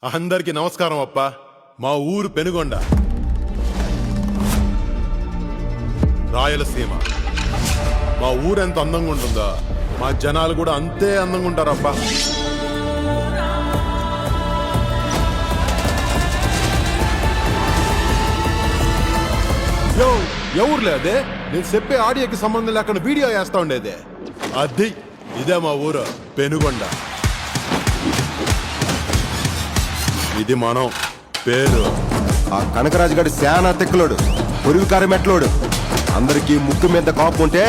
అందరికి నమస్కారం అప్ప. మా ఊరు పెనుగొండ, రాయలసీమ. మా ఊరు ఎంత అందంగా ఉంటుందో మా జనాలు కూడా అంతే అందంగా ఉంటారప్ప. ఎవరు లేదే, నేను చెప్పే ఆడియోకి సంబంధం లేకుండా వీడియో వేస్తా ఉండేదే. అది ఇదే మా ఊరు పెనుగొండ. ఇది మనం పేరు. ఆ కనకరాజు గారి శానా తెక్కులోడు, పొరుగు కారమెట్లోడు. అందరికి ముక్కు మీద కాపు ఉంటే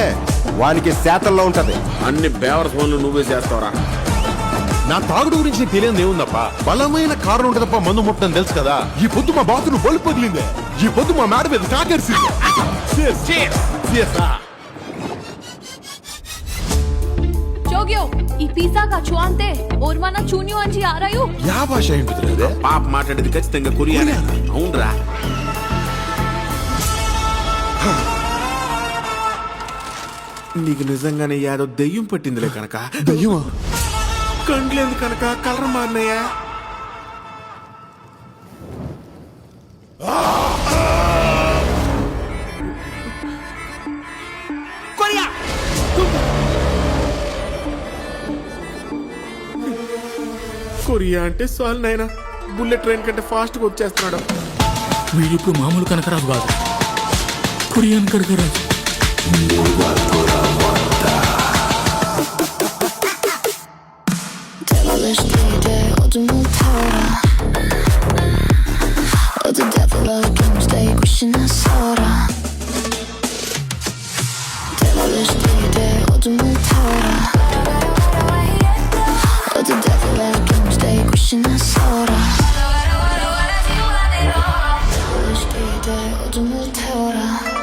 వానికి శాతల్లో ఉంటది. అన్ని బేవర్ ఫోన్లు నువ్వే చేస్తావరా? నా తాగుడు గురించి నీకు తెలియదు ఏముందప్ప. బలమైన కారణం ఉంటుందప్ప మందు ముట్టని తెలుసు కదా. ఈ పొద్దు మా బాతును బలు పగిలిందే, ఈ పొద్దు మా మేడ మీద కాకేసింది. जोगियो ఈ పిజ్జా కా చుआंते और वना चूनियो अंजी आ रहा हूं. యా భాష ఏంటిది? పాప మాట్లాడేది ఖచ్చితంగా కొరియానే. అవునరా? నీకు నిజంగానే యాదో దెయ్యం పట్టిందిలే కనుక. దయ్యమా? కండ్లేదు కనుక కలర్ మారినాయా? కొరియా అంటే సాల్ నాయనా, బుల్లెట్ ట్రైన్ కంటే ఫాస్ట్ గా వచ్చేస్తున్నాడు. వీడిప్పుడు మామూలు కనకరాజు కాదు, కొరియన్ కనకరాజు. 어둠을 태워라.